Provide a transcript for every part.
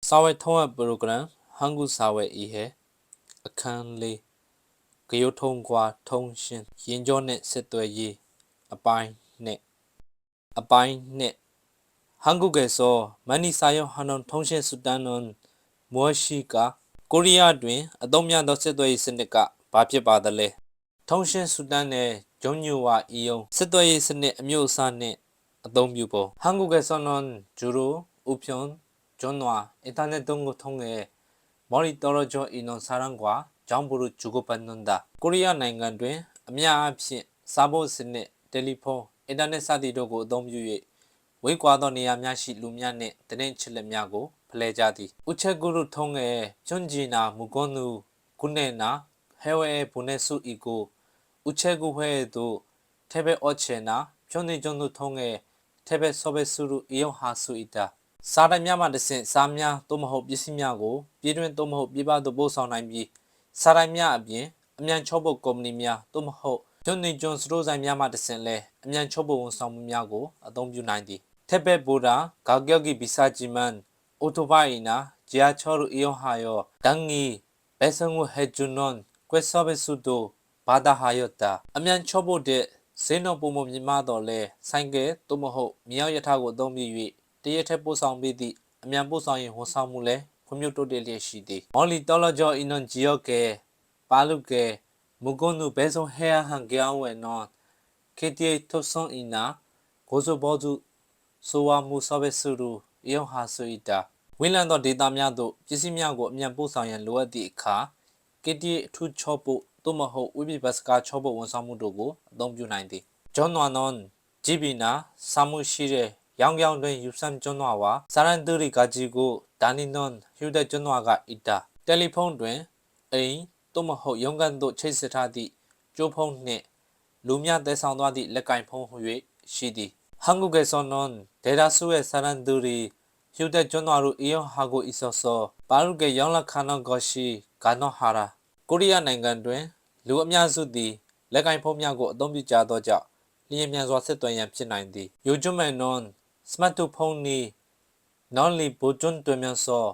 စာဝဲထုံးဝပရိုဂရမ်ဟန်ဂူစာဝဲဤဟဲအခန်းလေးဂယုထုံကွာထုံရှင်ရင်ကျော်နဲ့စစ်သွဲရေးအပိုင်းနဲ့ဟန်ဂူကဲစောမန်နီစာယောဟန်နွန်ထုံရှင်စူတန်နွန်မောရှိကကိုရီးယားတွင်အသုံးများသောစစ်သွဲရေးစနစ်ကဘာဖြစ်ပါသလဲထုံရှင်စူတန်နယ်ဂျုံညိုဝါအီယုံစစ်သွဲရေးစနစ်အမျိုးအစားနှင့်အသုံးပြုပုံဟန်ဂူကဲစောနွန်ဂျူရိုဥဖြွန်ကျွန်းနွာအင်တာနက်တုံးကိုထုံးငယ်မော်ရီတော်ရဂျောအီနွန်ဆာရန်ကွာကျောင်းဘူရူဂျူကိုပန်နွန်ဒါကိုရီးယားနိုင်ငံတွင်အများအားဖြင့်စားဖို့စနစ်တယ်လီဖုန်းအင်တာနက်စသည့်တို့ကိုအသုံးပြု၍ဝေးကွာသောနေရာများရှိလူများနှင့်သတင်းချစ်လက်များကိုဖလှယ်ကြသည်ဥချက်ကူရုထုံးငယ်ကျွန်းဂျီနာမူကွန်နူကုနေနာဟဲဝဲဘုန်နေဆူအီကိုဥချက်ကူဟဲတို့ထဲဘဲအော့ချေနာဖြုံးနေကျွန်းတို့ထုံးငယ်ထဲဘဲဆောဘဲဆူရူအီယုံဟာဆူအီတာစားတိုင်းများမှတဆင့်စားများသို့မဟုတ်ပစ္စည်းများကိုပြည်တွင်းသို့မဟုတ်ပြည်ပသို့ပို့ဆောင်နိုင်ပြီးစားတိုင်းများအပြင်အမြန်ချောဖို့ကုမ္ပဏီများသို့မဟုတ်ကျွန်းနေကျွန်းစတိုးဆိုင်များမှတဆင့်လဲအမြန်ချောဖို့ဝန်ဆောင်မှုများကိုအသုံးပြုနိုင်သည်ထက်ဘက်ဘူရာဂါကျော့ကီဘီစာဂျီမန်အိုတိုဘိုင်နာဂျီယာချောရူအီယွန်ဟာယောဒန်ငီဘဲဆန်ဝဟေဂျွန်နွန်ကွဲဆောဘဲဆူတိုဘာဒါဟာယောတာအမြန်ချောဖို့တဲ့ဈေးနှုန်းပုံမှန်မြင့်မားတော့လဲဆိုင်ကဲသို့မဟုတ်မြောက်ရထားကိုအသုံးပြု၍တရက်ထက်ပို့ဆောင်ပြီးသည့်အမြန်ပို့ဆောင်ရေးဝန်ဆောင်မှုလဲဖွံ့ဖြိုးတိုးတက်လျက်ရှိသည်မော်လီတော်လဂျောအီနွန်ဂျီယော့ကဲပါလုကဲမူကွန်နုဘဲဆုံဟဲဟန်ကျောင်းဝဲနော်ခေတီထုဆွန်အီနာဂိုဇဘောဇုဆိုဝါမူဆောဘဲဆူရူအယုံဟာဆူအီတာဝင်းလန်သောဒေတာများသို့ပစ္စည်းများကိုအမြန်ပို့ဆောင်ရန်လိုအပ်သည့်အခါကေတီအထူးချောဖို့သို့မဟုတ်ဝိပိဘတ်စကာချောဖို့ဝန်ဆောင်မှုတို့ကိုအသုံးပြုနိုင်သည်ဂျွန်နွာနွန်ဂျီဘီနာစာမှုရှိတဲ့ရောင်ကြောင်တွင်ယူဆမ်ကျွန်းနွားဝါစာရန်တူရီကကြီးကိုဒါနီနွန်ဟျူတဲ့ကျွန်းနွားကအီတာတယ်လီဖုန်းတွင်အိမ်သို့မဟုတ်ရုံးကန်သို့ချိတ်ဆက်ထားသည့်ကျိုးဖုန်းနှင့်လူများတည်ဆောင်သွားသည့်လက်ကင်ဖုန်းဟု၍ရှိသည်ဟန်ဂူကေဆွန်နွန်ဒေတာဆူရဲ့စာရန်တူရီဟျူတဲ့ကျွန်းနွားတို့အီယွန်ဟာကိုအီဆော့ဆောပါရုကေရောင်လက်ခါနော့ဂေါရှိဂါနော့ဟာရာကိုရီးယားနိုင်ငံတွင်လူအများစုသည်လက်ကင်ဖုန်းများကိုအသုံးပြုကြသောကြောင့်လျင်မြန်စွာဆက်သွယ်ရန်ဖြစ်နိုင်သည်ယိုကျွမဲနွန်စမတ်တူဖုန်းနီနော်လီဘိုကျွန်းတွင်မြန်စော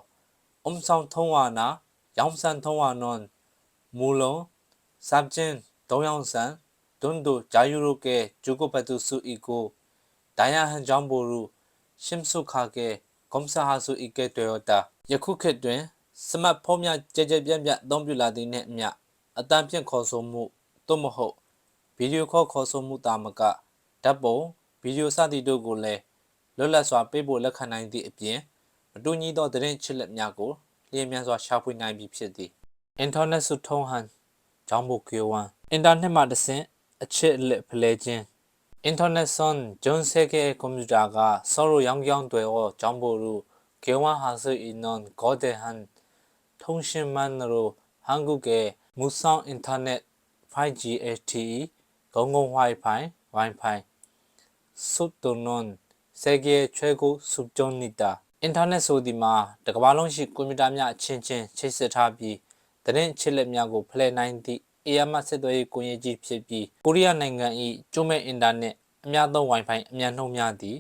ဆောင်ထုံးဝါနာရောင်ဆန်ထုံးဝါနွန်မူလုံစပ်ကျင်းဒုံယောင်ဆန်ဒွန်းဒိုဂျာယူရိုကေဂျူကိုပတူဆူအီကိုဒိုင်ယာဟန်ဂျောင်းဘူရူရှမ်ဆုခါကေကွန်ဆာဟာဆူအီကေတိုယိုတာယခုခေတ်တွင်စမတ်ဖုန်းများကြဲကြဲပြန့်ပြန့်အသုံးပြုလာသည်နှင့်အမျှအတန်ဖြင့်ခေါ်ဆိုမှုသို့မဟုတ်ဗီဒီယိုခေါ်ဆိုမှုတာမကဓာတ်ပုံဗီဒီယိုစသည့်တို့ကိုလည်းလွတ်လပ်စွာပေးပို့လက်ခံနိုင်သည့်အပြင်မတူညီသောသတင်းချစ်လက်များကိုလျင်မြန်စွာရှာဖွေနိုင်ပြီဖြစ်သည်အင်တာနက်စုထုံးဟန်ဂျောင်းဘိုကီယွမ်အင်တာနက်မှတဆင့်အချစ်လက်ဖလဲခြင်းအင်တာနက်ဆွန်ဂျွန်ဆေကေကွန်ပျူတာကဆောရိုရောင်ကြောင်းတွေဟောဂျောင်းဘိုရူကီဝမ်ဟာဆူအီနွန်ဂေါဒေဟန်ထုံးရှင်မန်နရိုဟန်ဂူကေမူဆောင်အင်တာနက် 5G LTE ဂုံဂုံ Wi-Fi ဆုတ်တုံနွန်စေကေချွဲကိုစုကြုံနေတာအင်တာနက်ဆိုဒီမှာတကမ္ဘာလုံးရှိကွန်ပျူတာများအချင်းချင်းချိတ်ဆက်ထားပြီးသတင်းချစ်လက်များကိုဖလှယ်နိုင်သည့်AMS ဆက်သွယ်ရေးကွန်ရက်ကြီးဖြစ်ပြီးကိုရီးယားနိုင်ငံ၏ကျိုးမဲ့အင်တာနက်အများသုံး Wi-Fi အမြန်နှုန်းများသည့်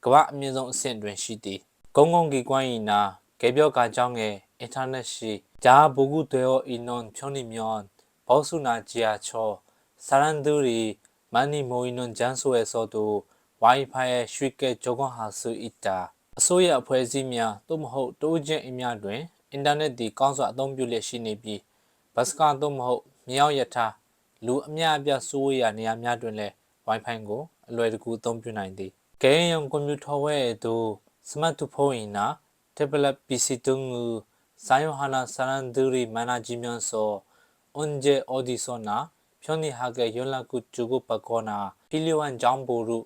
ကမ္ဘာအမြင့်ဆုံးအဆင့်တွင်ရှိသည်ဂုံဂုံကီကွမ်းဤနာကေပြော့ကာကြောင့်ငယ်အင်တာနက်ရှိဂျာဘူဂူတေယောအီနွန်ဖြုံးနီမြောန်ဘောဆုနာဂျီယာချောစာရန်ဒူရီမန်နီမိုအီနွန်ဂျန်ဆိုရဲ့စောတူWi-Fi ရဲ့ရွှေကဲဂျောကွန်ဟာဆူအီတာအစိုးရအဖွဲ့အစည်းများသို့မဟုတ်တိုးချင်းအင်များတွင်အင်တာနက်သည်ကောင်းစွာအသုံးပြုလျက်ရှိနေပြီးဘတ်စကာသို့မဟုတ်မြောက်ရထားလူအများအပြားစိုးရနေရာများတွင်လည်း Wi-Fi ကိုအလွယ်တကူအသုံးပြုနိုင်သည်ဂိမ်းယုံကွန်ပျူတာဝဲတို့စမတ်တူဖုန်းနာtablet PC တုံးကိုစာယုဟာနာစရန်ဒူရီမနာဂျီမြန်ဆိုအွန်ဂျေအော်ဒီဆိုနာဖြောင်းနီဟာကေယွန်လာကုဂျူကိုပကောနာဖီလီဝမ်ဂျောင်းဘူရူ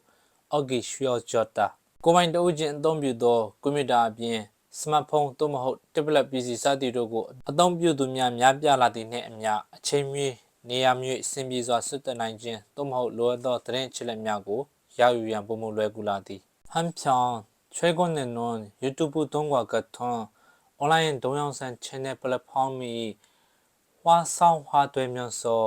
အော်ဂီရွှေောဂျော့တာကိုမိုင်တိုးချင်းအသုံးပြုသောကွန်ပျူတာအပြင်စမတ်ဖုန်းသို့မဟုတ် tablet PC စသည်တို့ကိုအသုံးပြုသူများပြားလာသည့်နှင့်အမျှအချိန်မီနေရာမျိုးအဆင်ပြေစွာဆွတ်တက်နိုင်ခြင်းသို့မဟုတ်လိုအပ်သောသတင်းချစ်လက်များကိုရယူရန်ပုံမလွယ်ကူလာသည်ဟမ်ဖြောင်းချွဲကွန်းနဲ့နွန် YouTube သုံးကွာကထွန်းအွန်လိုင်းဒုံယောင်ဆန် channel platform မီဟွာဆောင်ဟွာတွဲမြန်စော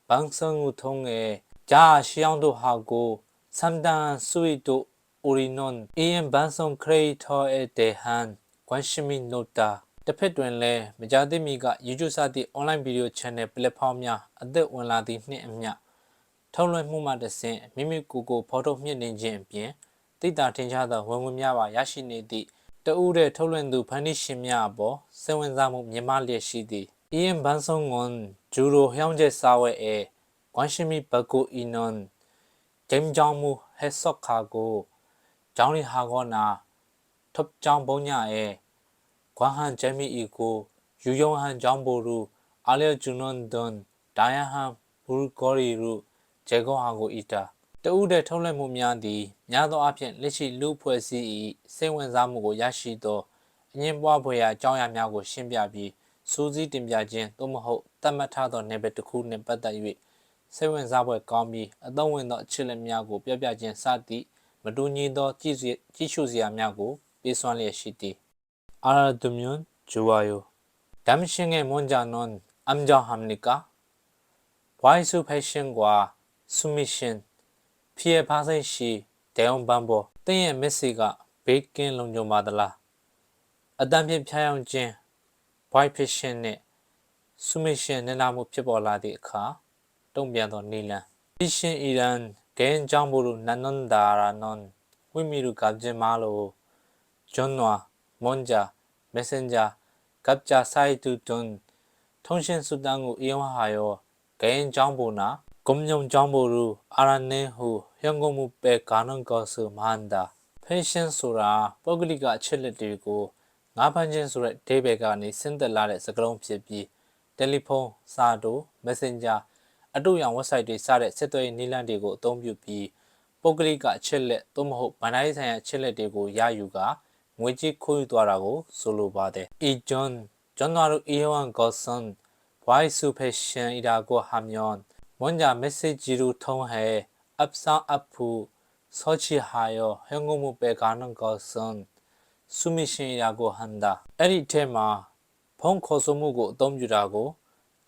ဘန်းဆန်ငူထုံးငယ်ဂျာရှီအောင်တို့ဟာကိုစမ်ဒန်ဆွီတို့အိုရီနွန်အင်းဘန်ဆုံခရိထောအတေဟန် ကွမ်ရှမီနိုတာတစ်ဖက်တွင်လည်းမကြာသေးမီက YouTube စသည့် online video channel platform များအသက်ဝင်လာသည့်နှင့်အမျှထုတ်လွှင့်မှုမှတစ်ဆင့်မိမိကိုယ်ကိုဖော်ထုတ်မြင့်တင်ခြင်းအပြင်သိတာထင်ရှားသောဝင်ငွေများပါရရှိနေသည့်တဦးတဲ့ထုတ်လွှင့်သူဖန်တီးရှင်များအပေါ်စိတ်ဝင်စားမှုမြင့်မားလျက်ရှိသည်အင်းဘန်ဆုံငွန်ဂျူရိုဟျောင်းကျဲစာဝဲအဲကွမ်ရှမီဘကိုအီနွန်ဂျိမ်းကြောင်းမူဟက်ဆော့ခါကိုကျောင်းရီဟာကောနာထုပ်ကျောင်းပုံညာအဲကွမ်ဟန်ဂျမီအီကိုယူယုံဟန်ကျောင်းပိုရူအာလျဂျူနွန်ဒွန်ဒိုင်ယဟန်ဘူဂောရီရူဂျေကောဟာကိုအီတာတဦးတဲ့ထုတ်လွှင့်မှုများသည်များသောအားဖြင့်လက်ရှိလူဖွဲ့စည်း၏စိတ်ဝင်စားမှုကိုရရှိသောအငင်းပွားဖွယ်ရာအကြောင်းအရာများကိုရှင်းပြပြီးစူးစီးတင်ပြခြင်းသို့မဟုတ်သတ်မှတ်ထားသောနယ်ပယ်တစ်ခုနှင့်ပတ်သက်၍စိတ်ဝင်စားဖွယ်ကောင်းပြီးအသုံးဝင်သောအချက်အလက်များကိုပြပြခြင်းစသည့်မတူညီသောကြည့်ရှုစရာများကိုပေးစွမ်းလျက်ရှိသည်အာရဒမြွန်ဂျူဝါယိုဒမ်ရှင်ငယ်မွန်ဂျာနွန်အမ်ဂျာဟမ်နီကာဝိုင်ဆူဖက်ရှင်ကွာဆူမီရှင်ဖီယဖားစိတ်ရှိဒေယွန်ဘန်ဘောတင်းရဲ့မက်ဆီကဘေးကင်းလုံခြုံပါသလားအတန်ဖြင့်ဖျားယောင်းခြင်းဝိုင်ဖက်ရှင်နဲ့ဆူမီရှင်နင်နာမှုဖြစ်ပေါ်လာသည့်အခါတုံ့ပြန်သောနီလန်အီရှင်အီရန်ဂဲန်ကြောင့်ဘလူနန်နွန်ဒါရာနွန်ဝိမီရူကပ်ဂျမာလိုဂျွန်နွာမွန်ဂျာမက်ဆင်ဂျာကပ်ဂျာဆိုင်တူတွန်ထုံးရှင်စုတန်းကိုအီယွန်ဟာယောဂဲန်ကြောင့်ဘနာကွန်မြုံကြောင့်ဘလူအာရနဲဟူဟျောင်ကုန်မှုပဲကာနန်ကောဆူမဟန်ဒါဖက်ရှင်ဆိုတာပုဂ္ဂလိကအချက်လက်တွေကိုငါးဖန်ချင်းဆိုတဲ့ဒေးဘယ်ကနေဆင်းသက်လာတဲ့စကားလုံးဖြစ်ပြီးတယ်လီဖုန်းစာတိုမက်ဆင်ဂျာအတူရောင် website တွေစတဲ့ဆက်သွယ်ရေးနည်းလမ်းတွေကိုအသုံးပြုပြီးပုဂ္ဂလိကအချက်လက်သို့မဟုတ်ဗန်ဒိုင်းဆိုင်ရာအချက်လက်တွေကိုရယူကာငွေကြေးခိုးယူသွားတာကိုဆိုလိုပါတယ်။အီဂျွန်ဂျွန်နာရူအီယွန်ကောဆန်ဝိုင်ဆူဖက်ရှင်အီရာကိုဟာမြွန်မွန်ဂျာမက်ဆေ့ဂျီရူထုံးဟဲအပ်ဆာအပ်ဖူဆောချီဟာယောဟငုံမှုပဲကာနန်ကောဆန်ဆူမီရှင်အီရာကိုဟန်ဒါအဲ့ဒီထဲမှာဖုန်းခေါ်ဆိုမှုကိုအသုံးပြုတာကို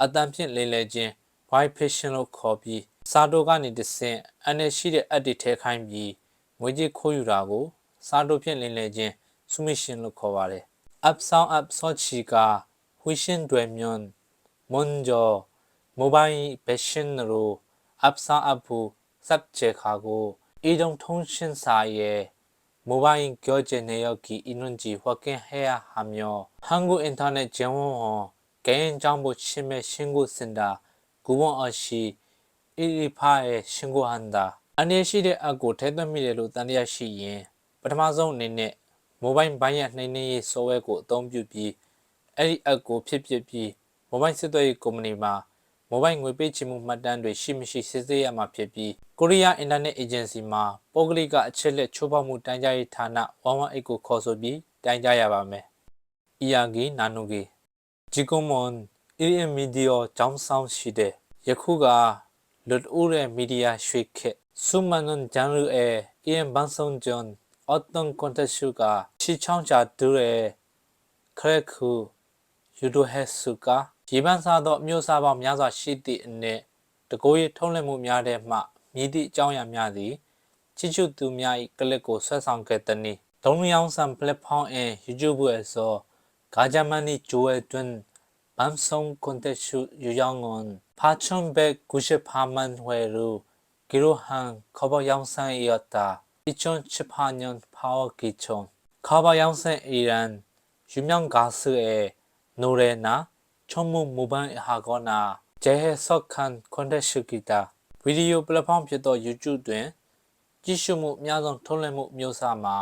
အတန်ဖြင့်လိမ့်လဲခြင်း white patient လို့ခေါ်ပြီးစာတိုကနေတဆင့်အနေရှိတဲ့အပ်တွေထဲခိုင်းပြီးငွေကြေးခိုးယူတာကိုစာတိုဖြင့်လိမ့်လဲခြင်း submission လို့ခေါ်ပါတယ် up sound up ဆော့ချီကဝီရှင်တွေမြွန်မွန်ဂျောမိုဘိုင်းဘက်ရှင်ရို up sound up ဘူး sub ချေခါကိုအီဒုံထုံးရှင်စာရဲ့မိုဘိုင်းကြောကျနေရောက်ကီအင်းနွန်ဂျီဝကင်ဟဲဟာမျောဟန်ဂူအင်တာနက်ဂျန်ဝွန်ဟောကဲရင်ကြောင့်ဖို့ရှင်မဲ့ရှင်ကိုစင်တာကူဝွန်အရှိအီရီဖာရဲ့ရှင်ကိုဟန်တာအနေရှိတဲ့အပ်ကိုထဲသွင်းမိတယ်လို့တန်တရားရှိရင်ပထမဆုံးအနေနဲ့မိုဘိုင်းဘိုင်းရနှိမ့်နှင်းရေးဆိုဝဲကိုအသုံးပြုပြီးအဲ့ဒီအပ်ကိုဖြစ်ပြီးမိုဘိုင်းစစ်သွေးကုမ္ပဏီမှာမိုဘိုင်းငွေပေးချေမှုမှတ်တမ်းတွေရှိမရှိစစ်ဆေးရမှာဖြစ်ပြီးကိုရီးယားအင်တာနက်အေဂျင်စီမှာပုဂ္ဂလိကအချက်လက်ချိုးဖောက်မှုတိုင်ကြားရေးဌာန118ကိုခေါ်ဆိုပြီးတိုင်ကြားရပါမယ်။အီယာဂီနာနူဂီဂျီကွန်မွန်အီရီမီဒီယာကျောင်းဆောင်ရှိတဲ့ယခုကလွတ်ဦးတဲ့မီဒီယာရွှေခေတ်苏曼nun将入诶，伊人帮送john，어떤 content 수가 시청자들의 그래 그 유도했을까？基本上都မျိုးစားပေါင်းများစွာရှိသည့်အနေတကိုယ်ရထုံးလွှင့်မှုများတဲ့မှမြည်သည့်အကြောင်းအရာများသည်ချစ်ချူသူများ၏ကလစ်ကိုဆွဲဆောင်ခဲ့သည်။ဒုံယောင်ဆန် platform in YouTube 에서 가자만이 조회된 방송 콘텐츠 유형은 8,198만 회로 기록한 커버 영상이었다. 2018년 8월 기촌 커버 영상이란 유명 가수의 노래나 전문 모방하거나 재해석한 콘텐츠이다. 비디오 플랫폼ဖြစ်သော YouTube တွင်ကြည့်ရှုမှုအများဆုံးထုတ်လွှင့်မှုမျိုးစားမှာ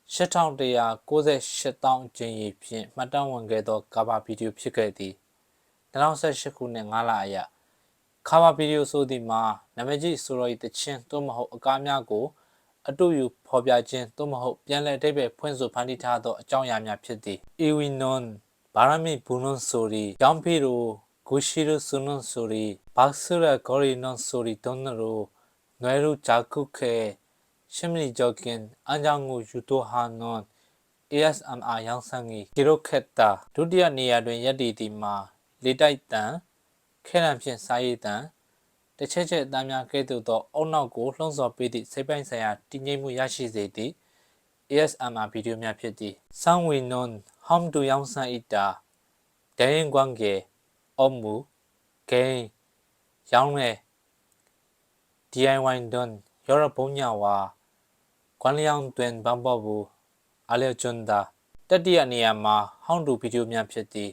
8198,000ကျင်းရီဖြင့်မှတ်တမ်းဝင်ခဲ့သောကာဗာဗီဒီယိုဖြစ်ခဲ့သည်2018ခုနှစ်5လအရကာဗာဗီဒီယိုဆိုသည်မှာနာမည်ကြီးဆိုတော်၏တခြင်းသို့မဟုတ်အကားများကိုအတူယူဖော်ပြခြင်းသို့မဟုတ်ပြန်လည်အဓိပ္ပာယ်ဖွင့်ဆိုဖန်တီးထားသောအကြောင်းအရာများဖြစ်သည်အီဝီနွန်ဘာရမီဘူနွန်ဆိုရီကျောင်းဖီရိုဂူရှိရဆုနွန်ဆိုရီဘာဆူရဂေါရီနွန်ဆိုရီဒွန်နရိုနွေရူဂျာကုခေ심리적인안장구유도하는 ASMR 영상이 기록했다. 드디어 니아된 여디디마 리다이단 캐남신 사이단 대체제 남양께도 언어고 롱서비디 세반사야 띵예무 야시제디 ASMR ဗီဒီယိုများဖြစ်သည်ဆောင်းဝီနွန်ဟ ோம் တူယောင်ဆန်အီတာဒဲရင်ကွမ်ကေအော့မူဂိမ်းရောင်းရဲ DIY ဒွန်ယောရပုံညာဝါကွမ်လျောင်တွင်ဘမ်ဘောဘူးအလျောကျွန်းတာတတိယနေရာမှာဟောင်းတူဗီဒီယိုများဖြစ်သည်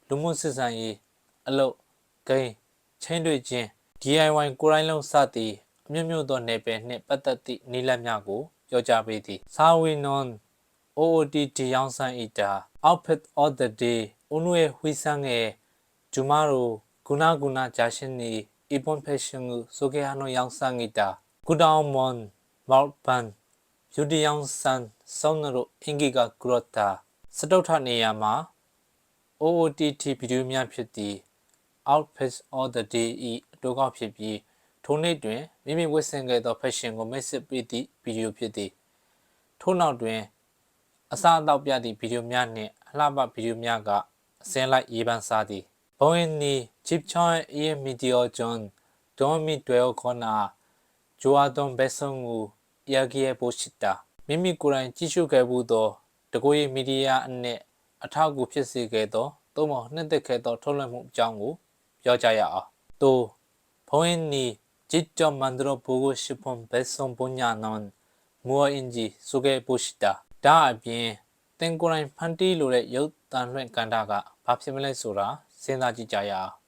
လူမှုစစ်ဆန်ရေးအလုပ်ဂိမ်းချင်းတွေ့ခြင်း DIY ကိုယ်တိုင်လုံးစသည်အမျိုးမျိုးသောနယ်ပယ်နှင့်ပတ်သက်သည့်နည်းလမ်းများကိုပြောကြားပေးသည်စာဝီနွန် OOTD ရောင်းဆိုင်အီတာ Outfit of the day ဦးနွေဝီဆန်းရဲ့ဂျူမာရိုဂုနာဂျာရှင်နီအီပွန်ဖက်ရှင်ကိုဆိုကေဟာနိုရောင်းဆိုင်အီတာဂူဒေါင်မွန်မောက်ပန်ယူဒီယောင်ဆန်ဆောင်းနရိုအင်ဂီကဂရတာစတုထနေရာမှာ OOTT ဗီဒီယိုများဖြစ်သည့် Outfit of the day ၏အတူကောက်ဖြစ်ပြီးထိုနေ့တွင်မိမိဝတ်ဆင်ခဲ့သောဖက်ရှင်ကိုမိတ်ဆက်ပေးသည့်ဗီဒီယိုဖြစ်သည်ထို့နောက်တွင်အစားအသောက်ပြသည့်ဗီဒီယိုများနှင့်အလှပဗီဒီယိုများကအစင်းလိုက်ရေးပန်းစားသည်ဘုံင်းနီချစ်ချွန်အေးမီဒီယောဂျွန်ဒွန်မီတွဲခေါနာဂျိုအာဒွန်ဘက်ဆုံကိုယာဂီယေပိုရှိတာမိမိကိုယ်တိုင်ကြည့်ရှုခဲ့မှုသောတကိုယ်ရေးမီဒီယာအနှင့်အထောက်အကူဖြစ်စေခဲ့သောသို့မဟုတ်နှစ်သက်ခဲ့သောထုတ်လွှင့်မှုအကြောင်းကိုပြောကြရအောင်သို့ဘုံင်းနီဂျစ်ကြောမန်ဒရိုပိုကိုရှိဖွန်ဘက်ဆုံပုံညာနွန်မူအင်ဂျီဆိုကေပိုရှိတာဒါအပြင်သင်ကိုယ်တိုင်ဖန်တီးလိုတဲ့ရုပ်သံလွှင့်ကဏ္ဍကဘာဖြစ်မလဲဆိုတာစဉ်းစားကြည့်ကြရအောင်